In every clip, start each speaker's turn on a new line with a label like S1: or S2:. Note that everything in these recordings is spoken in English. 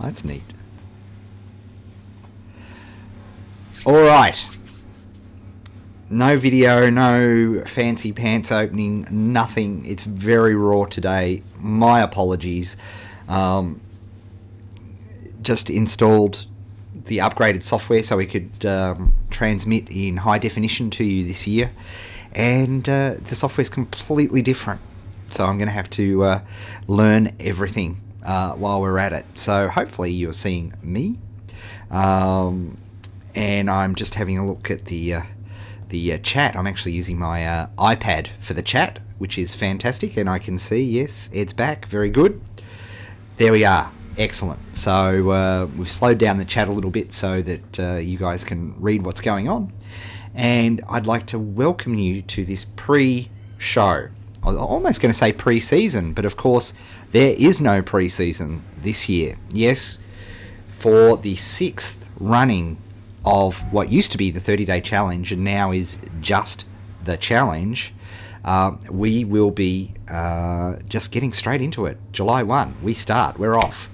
S1: That's neat. All right. No video, no fancy pants opening, nothing. It's very raw today. My apologies. Just installed the upgraded software so we could transmit in high definition to you this year. And the software is completely different. So I'm going to have to learn everything while we're at it. So hopefully you're seeing me. And I'm just having a look at the chat. I'm actually using my iPad for the chat, which is fantastic. And I can see, yes, Ed's back. Very good. There we are. Excellent. So we've slowed down the chat a little bit so that you guys can read what's going on. And I'd like to welcome you to this pre-show. I was almost going to say pre-season, but of course there is no pre-season this year. Yes, for the 6th running of what used to be the 30-day challenge and now is just the challenge, we will be just getting straight into it. July 1, we start. We're off.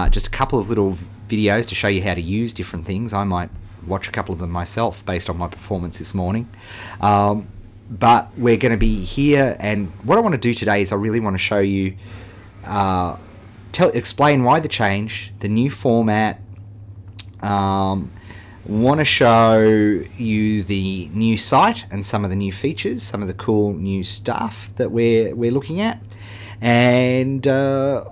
S1: Just a couple of little videos to show you how to use different things. I might watch a couple of them myself based on my performance this morning. But we're going to be here, and what I want to do today is I really want to show you, explain why the change, the new format. Want to show you the new site and some of the new features, some of the cool new stuff that we're looking at, and show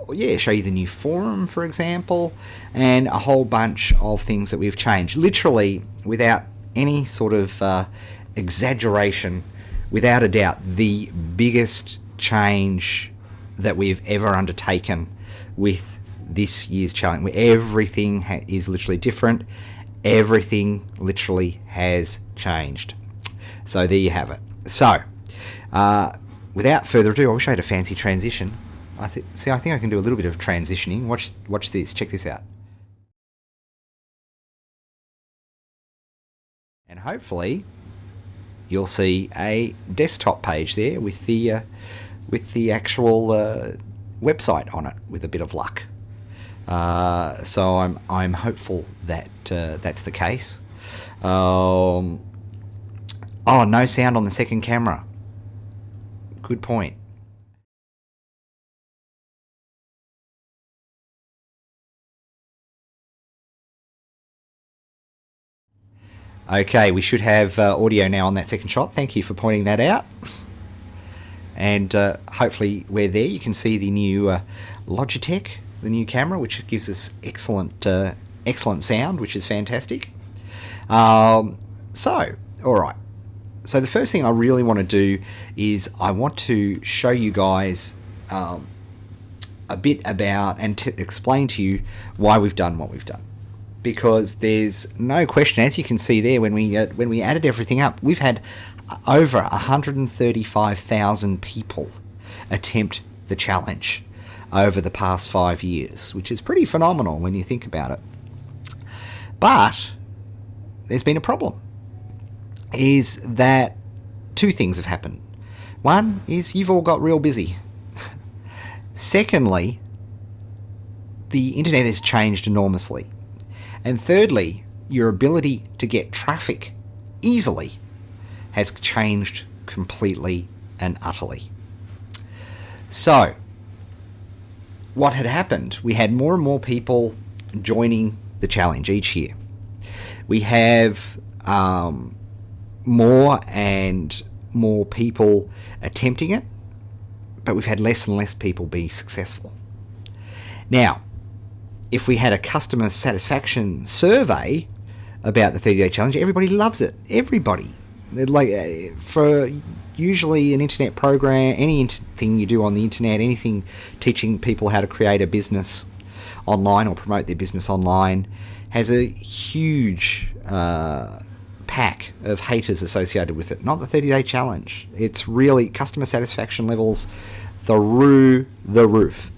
S1: you the new forum, for example, and a whole bunch of things that we've changed, literally without any sort of exaggeration. Without a doubt, the biggest change that we've ever undertaken with this year's challenge, where everything is literally different. Everything literally has changed. So there you have it. So, without further ado, I wish I had a fancy transition. I think I can do a little bit of transitioning. Watch this. Check this out. And hopefully you'll see a desktop page there with the actual website on it, with a bit of luck. So I'm hopeful that that's the case. Oh, no sound on the second camera. Good point. Okay, we should have audio now on that second shot. Thank you for pointing that out. And hopefully we're there. You can see the new Logitech, the new camera, which gives us excellent sound, which is fantastic. All right. So the first thing I really want to do is I want to show you guys a bit about and to explain to you why we've done what we've done. Because there's no question, as you can see there, when we added everything up, we've had over 135,000 people attempt the challenge over the past 5 years, which is pretty phenomenal when you think about it. But there's been a problem. Is that two things have happened. One is you've all got real busy. Secondly, the internet has changed enormously. And thirdly, your ability to get traffic easily has changed completely and utterly. So, what had happened, we had more and more people joining the challenge each year. We have more and more people attempting it, but we've had less and less people be successful. Now, if we had a customer satisfaction survey about the 30-day challenge, everybody loves it. Everybody. For usually an internet program, anything you do on the internet, anything teaching people how to create a business online or promote their business online, has a huge pack of haters associated with it. Not the 30-day challenge. It's really customer satisfaction levels through the roof.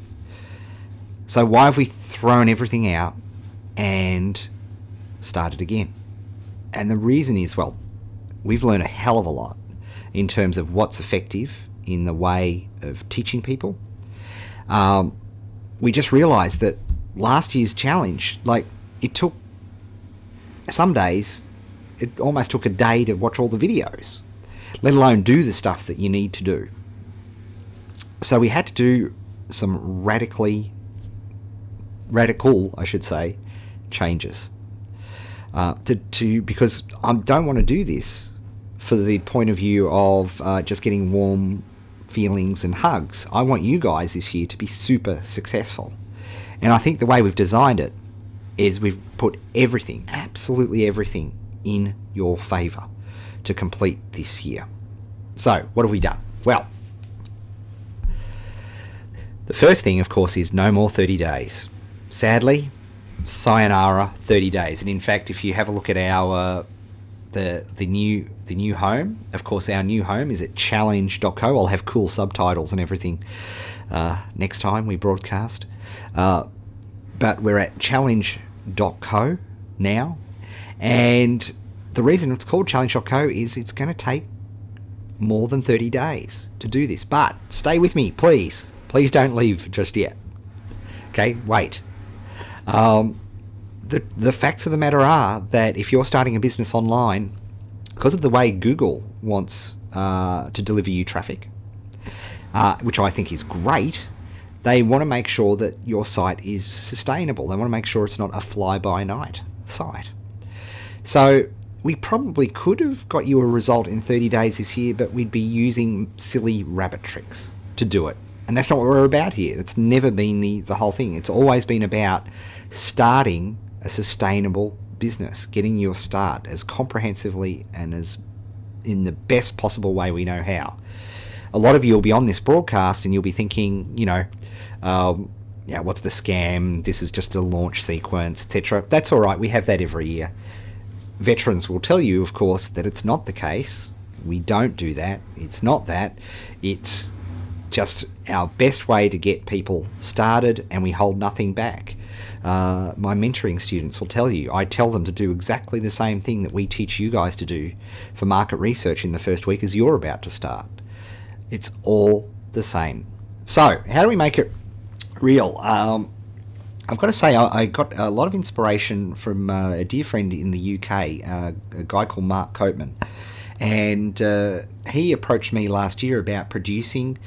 S1: So why have we thrown everything out and started again? And the reason is, well, we've learned a hell of a lot in terms of what's effective in the way of teaching people. We just realised that last year's challenge, like, it took some days, it almost took a day to watch all the videos, let alone do the stuff that you need to do. So we had to do some radical, I should say, changes. Because I don't want to do this for the point of view of just getting warm feelings and hugs. I want you guys this year to be super successful. And I think the way we've designed it is we've put everything, absolutely everything, in your favour to complete this year. So, what have we done? Well, the first thing, of course, is no more 30 days. Sadly, sayonara 30 days. And in fact, if you have a look at our the new home, of course, our new home is at challenge.co. I'll have cool subtitles and everything next time we broadcast. But we're at challenge.co now. And the reason it's called challenge.co is it's going to take more than 30 days to do this. But stay with me, please. Please don't leave just yet. Okay, wait. The facts of the matter are that if you're starting a business online, because of the way Google wants to deliver you traffic, which I think is great, they want to make sure that your site is sustainable. They want to make sure it's not a fly-by-night site. So we probably could have got you a result in 30 days this year, but we'd be using silly rabbit tricks to do it. And that's not what we're about here. It's never been the whole thing. It's always been about starting a sustainable business, getting your start as comprehensively and as in the best possible way we know how. A lot of you will be on this broadcast and you'll be thinking, what's the scam? This is just a launch sequence, etc. That's all right. We have that every year. Veterans will tell you, of course, that it's not the case. We don't do that. It's not that. It's just our best way to get people started, and we hold nothing back. My mentoring students will tell you, I tell them to do exactly the same thing that we teach you guys to do for market research in the first week as you're about to start. It's all the same. So, how do we make it real? I've got to say, I got a lot of inspiration from a dear friend in the UK, a guy called Mark Copeman. And he approached me last year about producing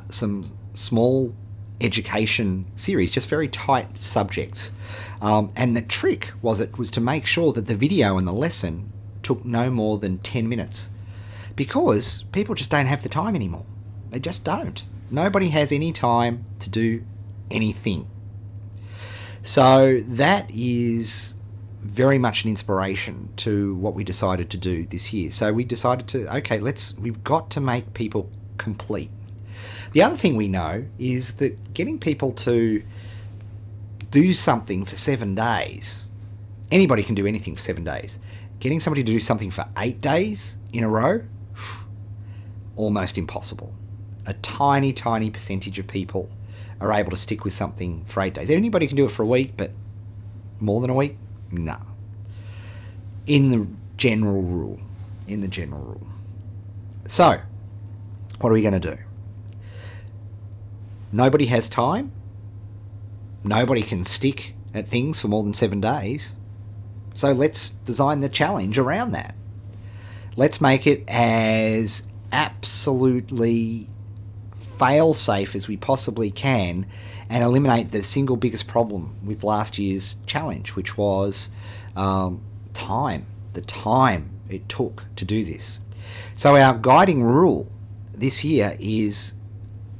S1: some small education series, just very tight subjects. And the trick was to make sure that the video and the lesson took no more than 10 minutes. Because people just don't have the time anymore. They just don't. Nobody has any time to do anything. So that is very much an inspiration to what we decided to do this year. So we decided we've got to make people complete. The other thing we know is that getting people to do something for 7 days, anybody can do anything for 7 days. Getting somebody to do something for 8 days in a row, almost impossible. A tiny, tiny percentage of people are able to stick with something for 8 days. Anybody can do it for a week, but more than a week? No. In the general rule. So, what are we going to do? Nobody has time. Nobody can stick at things for more than 7 days. So let's design the challenge around that. Let's make it as absolutely fail-safe as we possibly can and eliminate the single biggest problem with last year's challenge, which was time. The time it took to do this. So our guiding rule this year is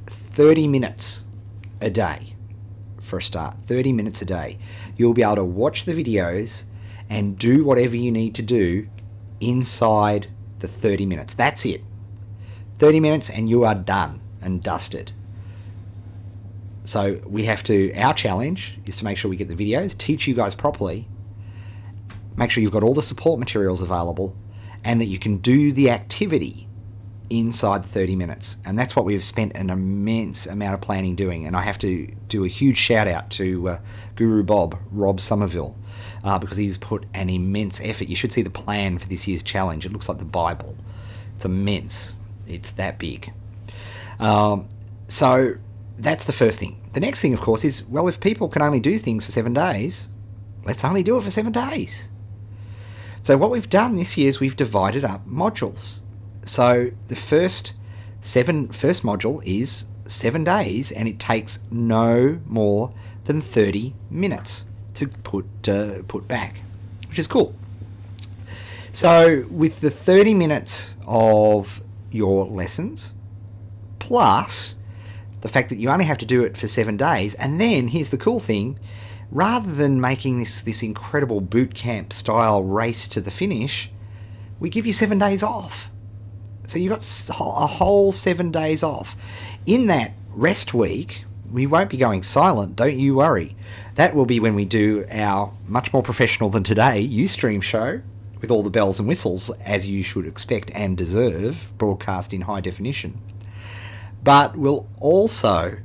S1: 30 minutes a day for a start. 30 minutes a day. You'll be able to watch the videos and do whatever you need to do inside the 30 minutes. That's it. 30 minutes and you are done and dusted. So our challenge is to make sure we get the videos, teach you guys properly, make sure you've got all the support materials available, and that you can do the activity inside the 30 minutes. And that's what we've spent an immense amount of planning doing. And I have to do a huge shout out to Guru Rob Somerville, because he's put an immense effort. You should see the plan for this year's challenge. It looks like the Bible. It's immense. It's that big. So that's the first thing. the next thing, of course, is, well, if people can only do things for 7 days, let's only do it for 7 days. So what we've done this year is we've divided up modules. So the first module is 7 days, and it takes no more than 30 minutes to put back, which is cool. So with the 30 minutes of your lessons, plus the fact that you only have to do it for 7 days, and then here's the cool thing, rather than making this incredible boot camp style race to the finish, we give you 7 days off. So you've got a whole 7 days off. In that rest week, we won't be going silent, don't you worry. That will be when we do our much more professional than today Ustream show, with all the bells and whistles, as you should expect and deserve, broadcast in high definition. But we'll also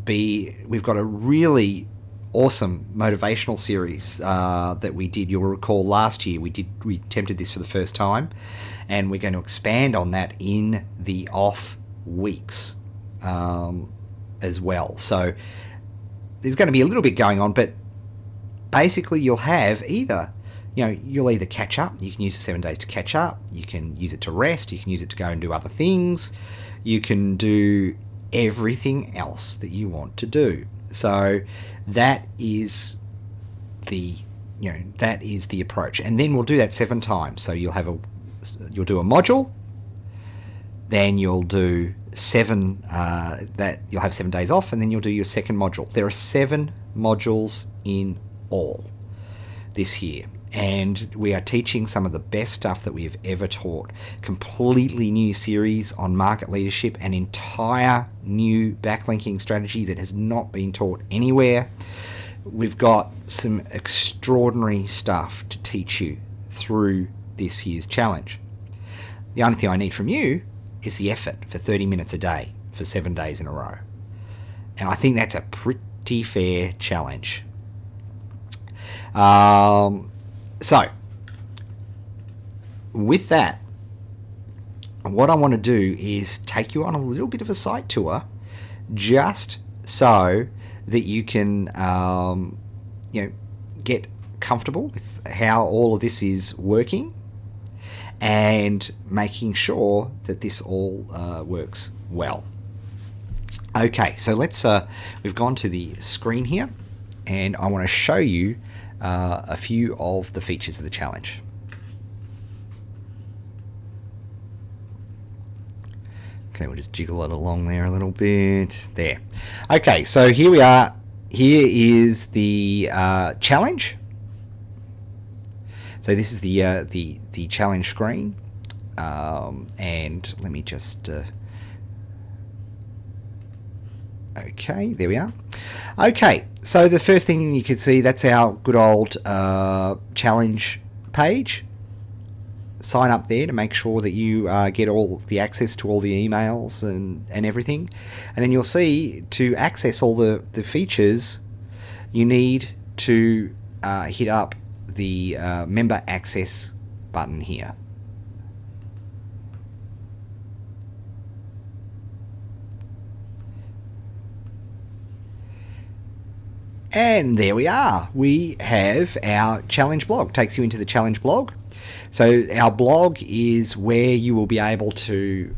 S1: we've got a really awesome motivational series that we did. You'll recall last year we attempted this for the first time, and we're going to expand on that in the off weeks as well. So there's going to be a little bit going on, but basically you'll have you'll either catch up. You can use the 7 days to catch up. You can use it to rest. You can use it to go and do other things. You can do everything else that you want to do. So that is the approach. And then we'll do that 7 times. So you'll do a module, then you'll do you'll have 7 days off, and then you'll do your second module. There are 7 modules in all this year. And we are teaching some of the best stuff that we have ever taught. Completely new series on market leadership, an entire new backlinking strategy that has not been taught anywhere. We've got some extraordinary stuff to teach you through this year's challenge. The only thing I need from you is the effort for 30 minutes a day for 7 days in a row. And I think that's a pretty fair challenge. So, with that, what I want to do is take you on a little bit of a site tour, just so that you can, get comfortable with how all of this is working, and making sure that this all works well. Okay, so we've gone to the screen here, and I want to show you a few of the features of the challenge. Okay, we'll just jiggle it along there a little bit. There. Okay, so here we are. Here is the challenge. So this is the challenge screen, and let me just. Okay, there we are. Okay, so the first thing you can see, that's our good old challenge page. Sign up there to make sure that you get all the access to all the emails and everything. And then you'll see, to access all the features, you need to hit up the member access button here. And there we are. We have our challenge blog. Takes you into the challenge blog. So our blog is where you will be able to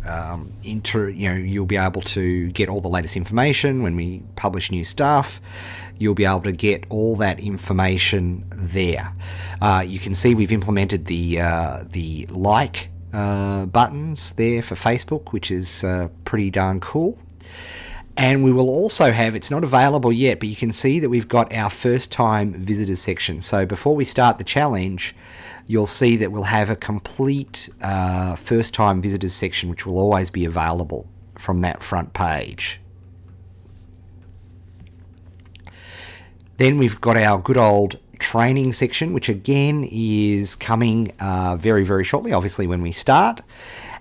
S1: you'll be able to get all the latest information when we publish new stuff. You'll be able to get all that information there. You can see we've implemented the like buttons there for Facebook, which is pretty darn cool. And we will also have, it's not available yet, but you can see that we've got our first time visitors section. So before we start the challenge, you'll see that we'll have a complete first time visitors section, which will always be available from that front page. Then we've got our good old training section, which again is coming very, very shortly, obviously when we start.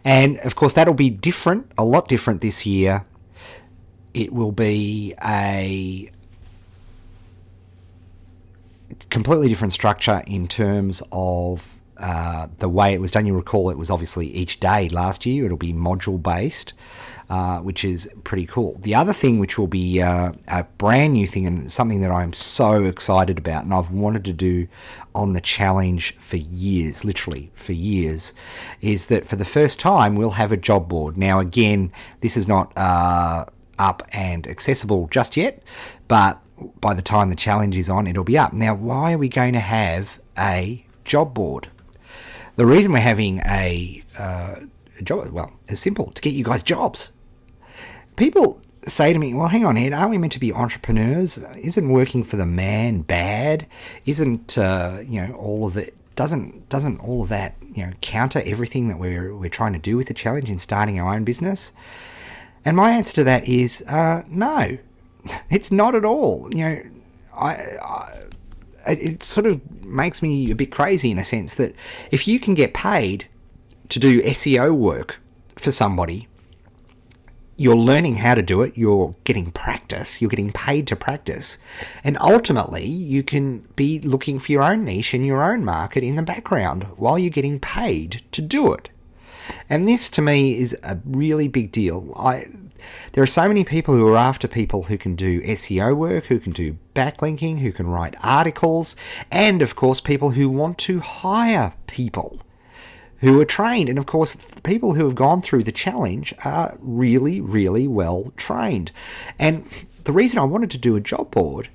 S1: And of course that'll be different, a lot different this year. It will be a completely different structure in terms of the way it was done. You'll recall it was obviously each day last year. It'll be module based, which is pretty cool. The other thing, which will be a brand new thing and something that I'm so excited about, and I've wanted to do on the challenge for years, literally for years, is that for the first time we'll have a job board. Now, again, this is not up and accessible just yet, but by the time the challenge is on, it'll be up. Now, why are we going to have a job board? The reason we're having a job, well, it's simple: to get you guys jobs. People say to me, well, hang on, Ed, aren't we meant to be entrepreneurs? Isn't working for the man bad? Isn't all of it, doesn't all of that counter everything that we're trying to do with the challenge in starting our own business? And my answer to that is no, it's not at all. It sort of makes me a bit crazy in a sense that if you can get paid to do SEO work for somebody, you're learning how to do it, you're getting practice, you're getting paid to practice, and ultimately you can be looking for your own niche and your own market in the background while you're getting paid to do it. And this to me is a really big deal. There are so many people who are after people who can do SEO work, who can do backlinking, who can write articles, and of course people who want to hire people who are trained. And of course, the people who have gone through the challenge are really, really well trained. And the reason I wanted to do a job board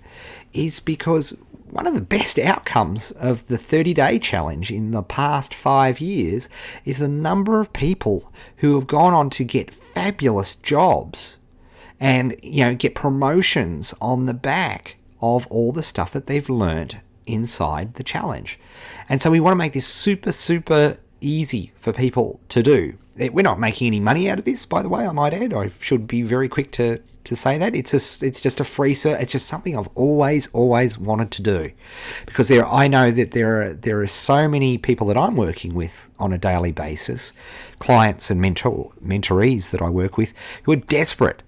S1: is because one of the best outcomes of the 30-day challenge in the past 5 years is the number of people who have gone on to get fabulous jobs and get promotions on the back of all the stuff that they've learnt inside the challenge. And so we want to make this super, super easy for people to do. We're not making any money out of this, by the way, I might add. I should be very quick to say that. It's just a free service. It's just something I've always wanted to do, because I know that there are so many people that I'm working with on a daily basis, clients and mentorees that I work with, who are desperate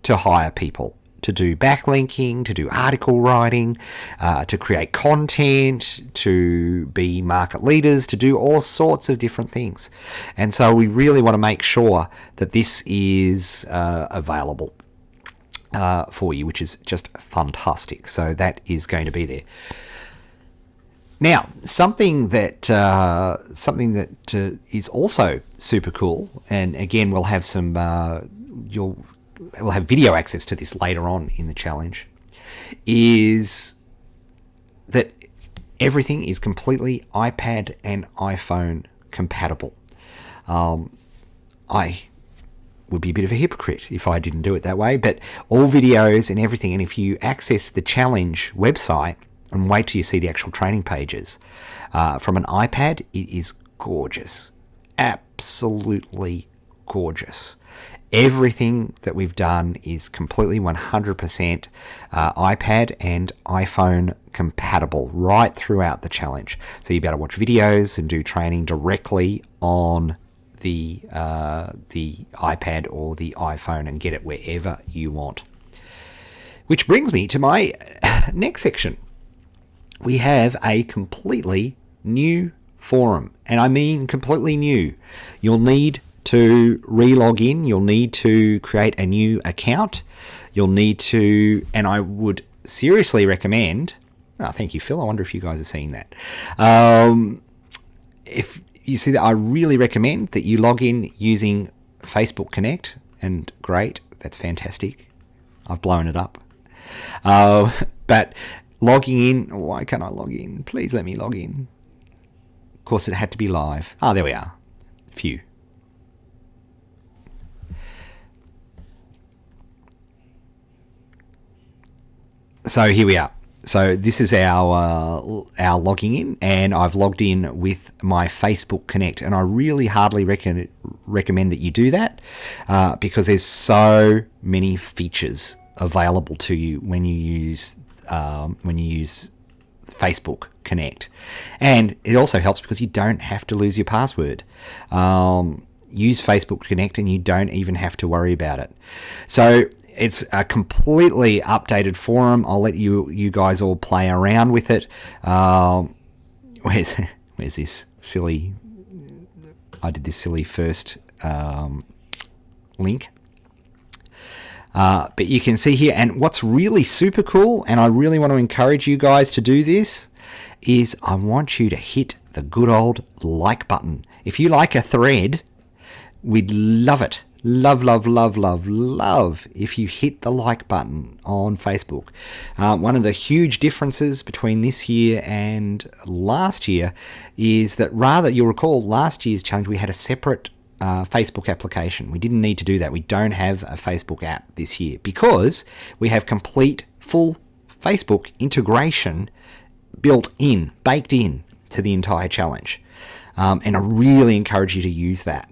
S1: to hire people to do backlinking, to do article writing, to create content, to be market leaders, to do all sorts of different things. And so we really want to make sure that this is available for you, which is just fantastic. So that is going to be there. Now, something that is also super cool, and again, we'll have some we'll have video access to this later on in the challenge, is that everything is completely iPad and iPhone compatible. I would be a bit of a hypocrite if I didn't do it that way, but all videos and everything, and if you access the challenge website and wait till you see the actual training pages, from an iPad, it is gorgeous. Absolutely gorgeous. Everything that we've done is completely 100% iPad and iPhone compatible right throughout the challenge. So you'll be able to watch videos and do training directly on the iPad or the iPhone and get it wherever you want. Which brings me to my next section. We have a completely new forum, and I mean completely new. You'll need to re-log in, you'll need to create a new account, you'll need to, and I would seriously recommend, thank you, Phil, I wonder if you guys are seeing that. If you see that, I really recommend that you log in using Facebook Connect, and great, that's fantastic. I've blown it up. But logging in, why can't I log in? Please let me log in. Of course, it had to be live. There we are. Phew. So here we are. So this is our logging in, and I've logged in with my Facebook Connect, and I really hardly recommend that you do that because there's so many features available to you when you use Facebook Connect, and it also helps because you don't have to lose your password. Use Facebook Connect, and you don't even have to worry about it. So it's a completely updated forum. I'll let you guys all play around with it. Where's Where's this silly... I did this silly first link. But you can see here, and what's really super cool, and I really want to encourage you guys to do this, is I want you to hit the good old like button. If you like a thread, we'd love it. Love, love, love, love, love if you hit the like button on Facebook. One of the huge differences between this year and last year is that you'll recall last year's challenge, we had a separate Facebook application. We didn't need to do that. We don't have a Facebook app this year because we have complete full Facebook integration baked in to the entire challenge. And I really encourage you to use that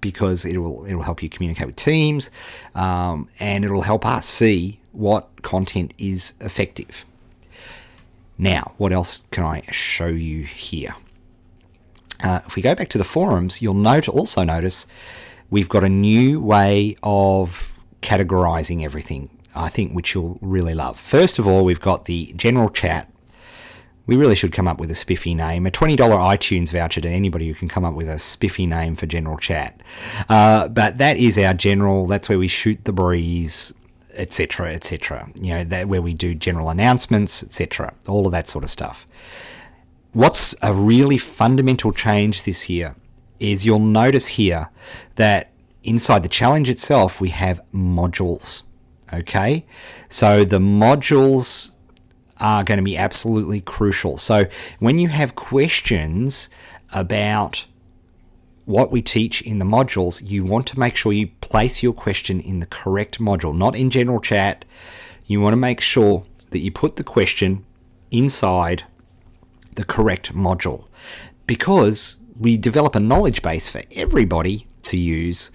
S1: because it will help you communicate with teams and it will help us see what content is effective. Now, what else can I show you here? If we go back to the forums, you'll also notice we've got a new way of categorizing everything, I think, which you'll really love. First of all, we've got the general chat. We really should come up with a spiffy name, a $20 iTunes voucher to anybody who can come up with a spiffy name for general chat. But that is our general, that's where we shoot the breeze, etc., etc. You know, that where we do general announcements, etc., all of that sort of stuff. What's a really fundamental change this year is you'll notice here that inside the challenge itself, we have modules. Okay, so the modules are going to be absolutely crucial. So when you have questions about what we teach in the modules, you want to make sure you place your question in the correct module, not in general chat. You want to make sure that you put the question inside the correct module, because we develop a knowledge base for everybody to use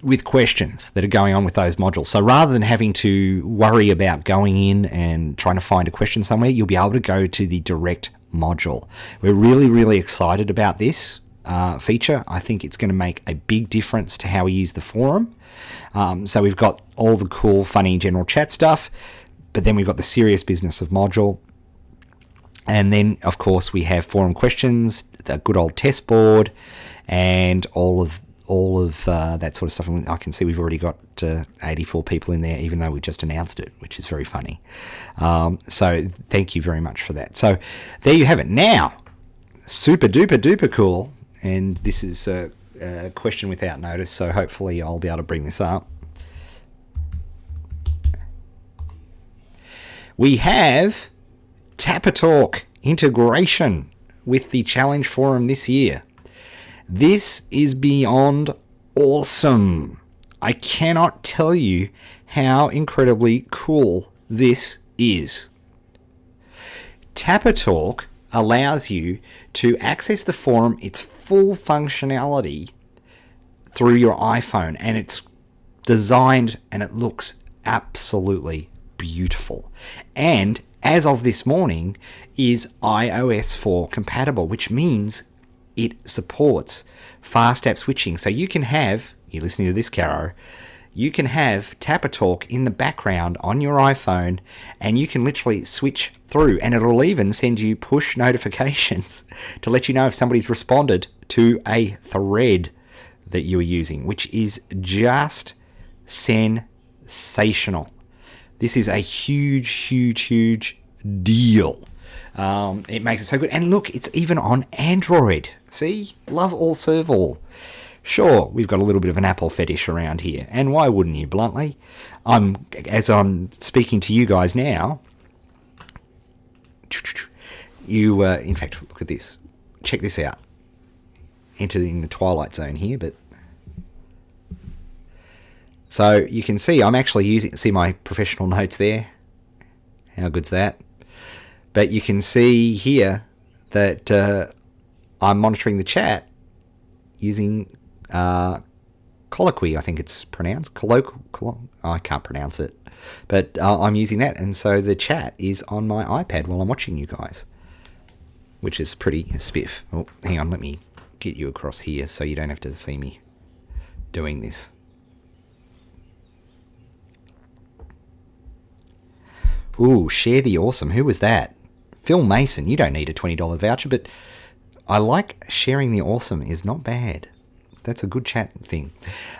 S1: with questions that are going on with those modules. So rather than having to worry about going in and trying to find a question somewhere, you'll be able to go to the direct module. We're really, really excited about this feature. I think it's going to make a big difference to how we use the forum. So we've got all the cool, funny general chat stuff, but then we've got the serious business of module. And then, of course, we have forum questions, the good old test board, and all of that sort of stuff. And I can see we've already got 84 people in there, even though we just announced it, which is very funny. So thank you very much for that. So there you have it. Now, super duper duper cool. And this is a question without notice, so hopefully I'll be able to bring this up. We have Tapatalk integration with the challenge forum this year. This is beyond awesome. I cannot tell you how incredibly cool this is. Tapatalk allows you to access the forum, its full functionality, through your iPhone, and it's designed and it looks absolutely beautiful. And as of this morning, is iOS 4 compatible, which means it supports fast app switching. So you can have, you're listening to this, Caro, you can have Tapatalk in the background on your iPhone and you can literally switch through, and it'll even send you push notifications to let you know if somebody's responded to a thread that you are using, which is just sensational. This is a huge, huge, huge deal. It makes it so good. And look, it's even on Android. See? Love all, serve all. Sure, we've got a little bit of an Apple fetish around here. And why wouldn't you, bluntly? As I'm speaking to you guys now, in fact, look at this. Check this out. Entering the twilight zone here, but... So you can see I'm actually see my professional notes there. How good's that? But you can see here that I'm monitoring the chat using Colloquy, I think it's pronounced. I can't pronounce it. But I'm using that, and so the chat is on my iPad while I'm watching you guys, which is pretty spiff. Oh, hang on, let me get you across here so you don't have to see me doing this. Ooh, share the awesome. Who was that? Phil Mason. You don't need a $20 voucher, but I like sharing the awesome is not bad. That's a good chat thing.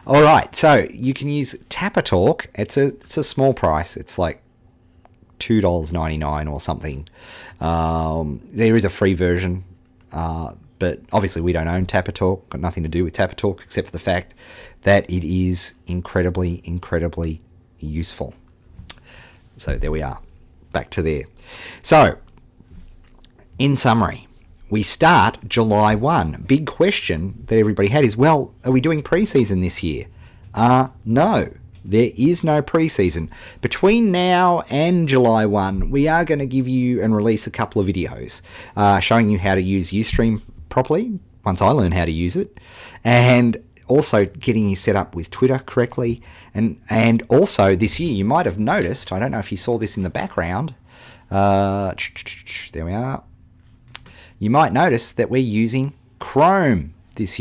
S1: All right, so you can use Tapatalk. It's a small price. It's like $2.99 or something. There is a free version, but obviously we don't own Tapatalk. Got nothing to do with Tapatalk except for the fact that it is incredibly, incredibly useful. So there we are. Back to there. So, in summary, we start July 1. Big question that everybody had is, well, are we doing pre-season this year? No, there is no pre-season. Between now and July 1, we are going to give you and release a couple of videos showing you how to use Ustream properly, once I learn how to use it, and also getting you set up with Twitter correctly. And also this year, you might have noticed, I don't know if you saw this in the background, there we are. You might notice that we're using Chrome this year.